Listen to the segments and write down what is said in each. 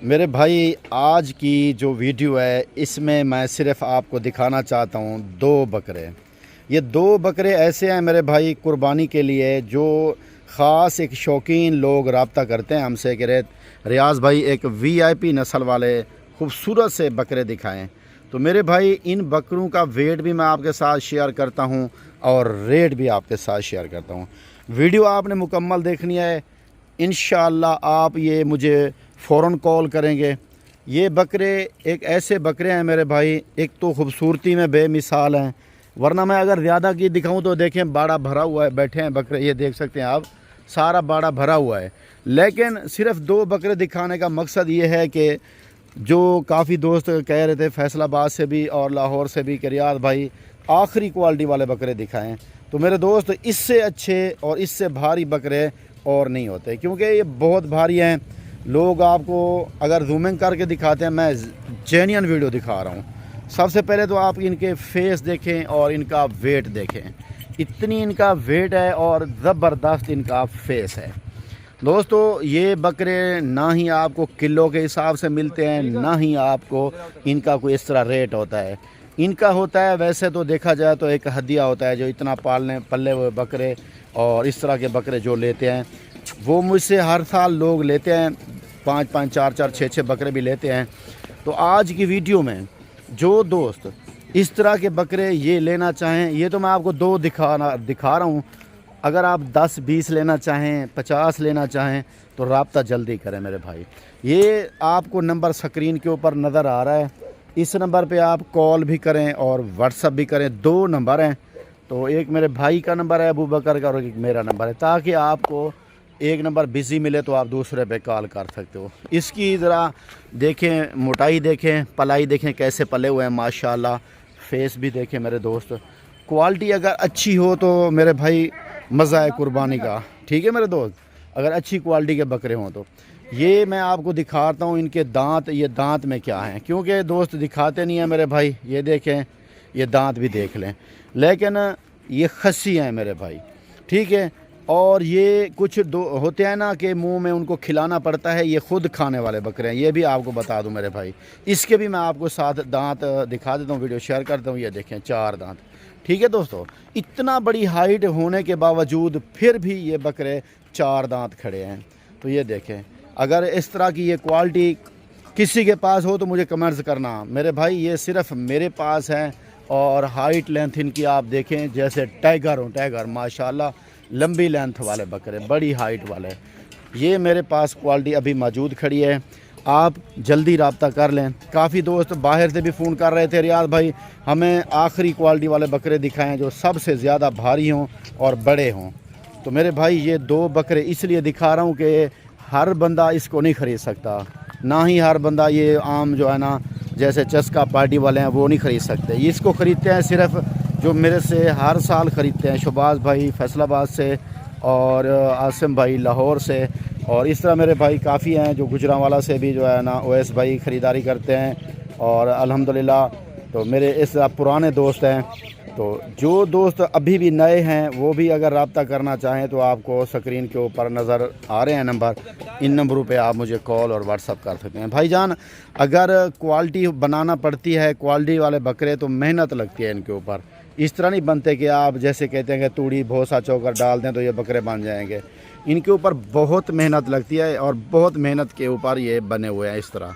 मेरे भाई आज की जो वीडियो है इसमें मैं सिर्फ आपको दिखाना चाहता हूँ दो बकरे। ये दो बकरे ऐसे हैं मेरे भाई कुर्बानी के लिए, जो ख़ास एक शौकीन लोग रब्ता करते हैं हमसे कि रियाज़ भाई एक वीआईपी नस्ल वाले खूबसूरत से बकरे दिखाएं। तो मेरे भाई इन बकरों का वेट भी मैं आपके साथ शेयर करता हूं और रेट भी आपके साथ शेयर करता हूं। वीडियो आपने मुकम्मल देखनी है, इंशाअल्लाह आप ये मुझे फ़ौरन कॉल करेंगे। ये बकरे एक ऐसे बकरे हैं मेरे भाई, एक तो खूबसूरती में बेमिसाल हैं, वरना मैं अगर ज़्यादा की दिखाऊं तो देखें बाड़ा भरा हुआ है, बैठे हैं बकरे, ये देख सकते हैं आप, सारा बाड़ा भरा हुआ है। लेकिन सिर्फ दो बकरे दिखाने का मकसद ये है कि जो काफ़ी दोस्त कह रहे थे फैसलाबाद से भी और लाहौर से भी कि रियाज़ भाई आखिरी क्वालिटी वाले बकरे दिखाएं, तो मेरे दोस्त इससे अच्छे और इससे भारी बकरे और नहीं होते, क्योंकि ये बहुत भारी हैं। लोग आपको अगर जूमिंग करके दिखाते हैं, मैं जेन्युइन वीडियो दिखा रहा हूँ। सबसे पहले तो आप इनके फेस देखें और इनका वेट देखें, इतनी इनका वेट है और ज़बरदस्त इनका फेस है। दोस्तों ये बकरे ना ही आपको किलो के हिसाब से मिलते हैं, ना ही आपको इनका कोई इस तरह रेट होता है। इनका होता है वैसे तो देखा जाए तो एक हदिया होता है, जो इतना पले हुए बकरे और इस तरह के बकरे जो लेते हैं वो मुझसे हर साल लोग लेते हैं, 5-5, 4-4, 6-6 बकरे भी लेते हैं। तो आज की वीडियो में जो दोस्त इस तरह के बकरे ये लेना चाहें, ये तो मैं आपको दो दिखा रहा हूँ। अगर आप 10-20 लेना चाहें, 50 लेना चाहें तो रब्ता जल्दी करें मेरे भाई। ये आपको नंबर स्क्रीन के ऊपर नज़र आ रहा है, इस नंबर पे आप कॉल भी करें और व्हाट्सअप भी करें। दो नंबर हैं, तो एक मेरे भाई का नंबर है अबू बकर का और एक मेरा नंबर है, ताकि आपको एक नंबर बिज़ी मिले तो आप दूसरे पे कॉल कर सकते हो। इसकी ज़रा देखें, मोटाई देखें, पलाई देखें कैसे पले हुए हैं माशाल्लाह, फेस भी देखें मेरे दोस्त। क्वालिटी अगर अच्छी हो तो मेरे भाई मज़ा है कुर्बानी का, ठीक है मेरे दोस्त, अगर अच्छी क्वालिटी के बकरे हों तो। ये मैं आपको दिखाता हूँ इनके दांत, ये दांत में क्या हैं, क्योंकि दोस्त दिखाते नहीं हैं मेरे भाई। ये देखें, ये दांत भी देख लें, लेकिन ये खस्सी हैं मेरे भाई, ठीक है। और ये कुछ दो होते हैं ना कि मुंह में उनको खिलाना पड़ता है, ये ख़ुद खाने वाले बकरे हैं, ये भी आपको बता दूं मेरे भाई। इसके भी मैं आपको साथ दांत दिखा देता हूँ, वीडियो शेयर करता हूँ। ये देखें 4 दांत, ठीक है दोस्तों। इतना बड़ी हाइट होने के बावजूद फिर भी ये बकरे 4 दांत खड़े हैं। तो ये देखें, अगर इस तरह की ये क्वालिटी किसी के पास हो तो मुझे कमेंट्स करना मेरे भाई। ये सिर्फ मेरे पास है और हाइट लेंथ इनकी आप देखें जैसे टाइगर हो, टाइगर माशाल्लाह, लंबी लेंथ वाले बकरे, बड़ी हाइट वाले, ये मेरे पास क्वालिटी अभी मौजूद खड़ी है। आप जल्दी रब्ता कर लें। काफ़ी दोस्त बाहर से भी फ़ोन कर रहे थे, रियाज़ भाई हमें आखिरी क्वालिटी वाले बकरे दिखाएं जो सबसे ज़्यादा भारी हों और बड़े हों। तो मेरे भाई ये दो बकरे इसलिए दिखा रहा हूँ कि हर बंदा इसको नहीं ख़रीद सकता, ना ही हर बंदा ये आम जो है ना जैसे चस्का पार्टी वाले हैं वो नहीं ख़रीद सकते। इसको ख़रीदते हैं सिर्फ जो मेरे से हर साल ख़रीदते हैं, शहबाज भाई फैसलाबाद से और आसिम भाई लाहौर से, और इस तरह मेरे भाई काफ़ी हैं जो गुजरांवाला से भी जो है ना ओएस भाई ख़रीदारी करते हैं। और अल्हम्दुलिल्लाह तो मेरे इस पुराने दोस्त हैं। तो जो दोस्त अभी भी नए हैं वो भी अगर रब्ता करना चाहें तो आपको स्क्रीन के ऊपर नज़र आ रहे हैं नंबर, इन नंबरों पे आप मुझे कॉल और व्हाट्सअप कर सकते हैं। भाईजान अगर क्वालिटी बनाना पड़ती है, क्वालिटी वाले बकरे तो मेहनत लगती है इनके ऊपर, इस तरह नहीं बनते कि आप जैसे कहते हैं कि तूड़ी भोसा चोकर डाल दें तो ये बकरे बन जाएंगे। इनके ऊपर बहुत मेहनत लगती है और बहुत मेहनत के ऊपर ये बने हुए हैं इस तरह।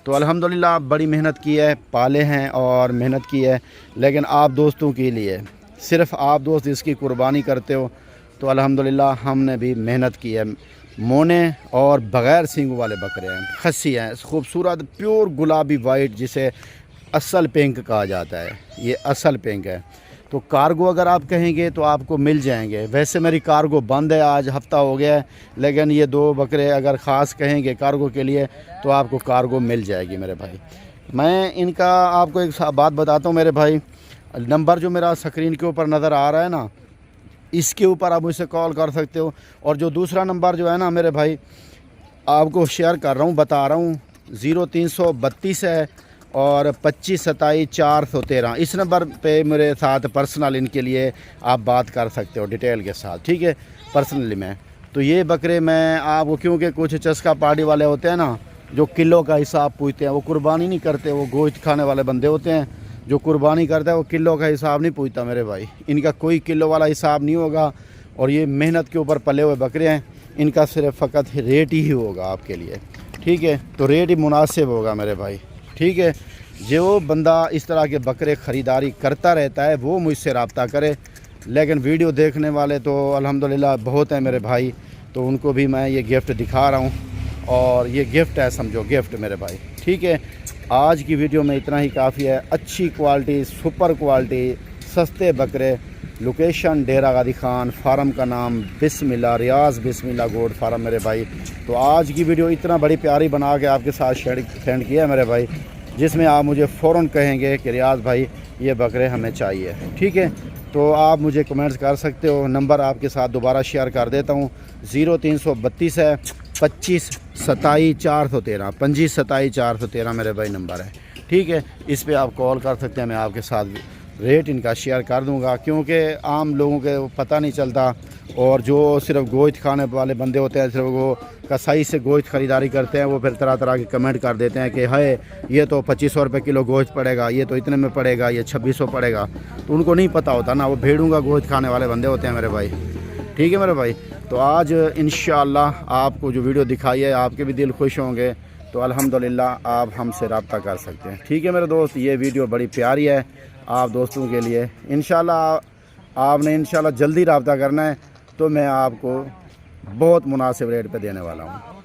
तो अल्हम्दुलिल्लाह बड़ी मेहनत की है, पाले हैं और मेहनत की है, लेकिन आप दोस्तों के लिए, सिर्फ आप दोस्त इसकी कुर्बानी करते हो तो अल्हम्दुलिल्लाह हमने भी मेहनत की है। मोने और बग़ैर सींग वाले बकरे हैं, खस्सी हैं, खूबसूरत प्योर गुलाबी वाइट, जिसे असल पिंक कहा जाता है, ये असल पिंक है। तो कार्गो अगर आप कहेंगे तो आपको मिल जाएंगे। वैसे मेरी कार्गो बंद है, आज हफ़्ता हो गया है, लेकिन ये दो बकरे अगर ख़ास कहेंगे कार्गो के लिए तो आपको कार्गो मिल जाएगी मेरे भाई। मैं इनका आपको एक बात बताता हूँ मेरे भाई, नंबर जो मेरा स्क्रीन के ऊपर नज़र आ रहा है ना, इसके ऊपर आप मुझसे कॉल कर सकते हो। और जो दूसरा नंबर जो है ना मेरे भाई आपको शेयर कर रहा हूँ, बता रहा हूँ, 0332 है और 25 27 413, इस नंबर पे मेरे साथ पर्सनल इनके लिए आप बात कर सकते हो डिटेल के साथ, ठीक है, पर्सनली में। तो ये बकरे मैं आपको, क्योंकि कुछ चस्का पार्टी वाले होते हैं ना जो किलो का हिसाब पूछते हैं, वो कुर्बानी नहीं करते, वो गोश्त खाने वाले बंदे होते हैं। जो कुर्बानी करता है वो किलो का हिसाब नहीं पूछता मेरे भाई, इनका कोई किलो वाला हिसाब नहीं होगा। और ये मेहनत के ऊपर पले हुए बकरे हैं, इनका सिर्फ फ़कत रेट ही होगा आपके लिए, ठीक है। तो रेट ही मुनासिब होगा मेरे भाई, ठीक है। जो बंदा इस तरह के बकरे ख़रीदारी करता रहता है वो मुझसे रब्ता करे, लेकिन वीडियो देखने वाले तो अल्हम्दुलिल्लाह बहुत हैं मेरे भाई, तो उनको भी मैं ये गिफ्ट दिखा रहा हूँ। और ये गिफ्ट है, समझो गिफ्ट मेरे भाई, ठीक है। आज की वीडियो में इतना ही काफ़ी है। अच्छी क्वालिटी, सुपर क्वालिटी, सस्ते बकरे। लोकेशन डेरा गादी खान, फार्म का नाम बिस्मिल्लाह, रियाज बिस्मिल्लाह गोट फार्म मेरे भाई। तो आज की वीडियो इतना बड़ी प्यारी बना के आपके साथ सेंड किया है मेरे भाई, जिसमें आप मुझे फ़ौरन कहेंगे कि रियाज भाई ये बकरे हमें चाहिए, ठीक है। तो आप मुझे कमेंट्स कर सकते हो। नंबर आपके साथ दोबारा शेयर कर देता हूँ, 0332 है 25 27 413, 25 27 413 मेरे भाई नंबर है, ठीक है। इस पे आप कॉल कर सकते हैं, मैं आपके साथ रेट इनका शेयर कर दूंगा, क्योंकि आम लोगों के पता नहीं चलता। और जो सिर्फ गोश्त खाने वाले बंदे होते हैं, सिर्फ वो कसाई से गोश्त ख़रीदारी करते हैं, वो फिर तरह तरह के कमेंट कर देते हैं कि है ये तो 2500 रुपये किलो गोश्त पड़ेगा, ये तो इतने में पड़ेगा, ये 2600 पड़ेगा। तो उनको नहीं पता होता ना, वो भेड़ों का गोश्त खाने वाले बंदे होते हैं मेरे भाई, ठीक है मेरे भाई। तो आज इंशाअल्लाह आपको जो वीडियो दिखाई है, आपके भी दिल खुश होंगे, तो अल्हम्दुलिल्लाह आप हमसे रब्ता कर सकते हैं, ठीक है मेरे दोस्त। ये वीडियो बड़ी प्यारी है आप दोस्तों के लिए। इंशाअल्लाह आपने इंशाअल्लाह जल्दी रब्ता करना है, तो मैं आपको बहुत मुनासिब रेट पे देने वाला हूँ।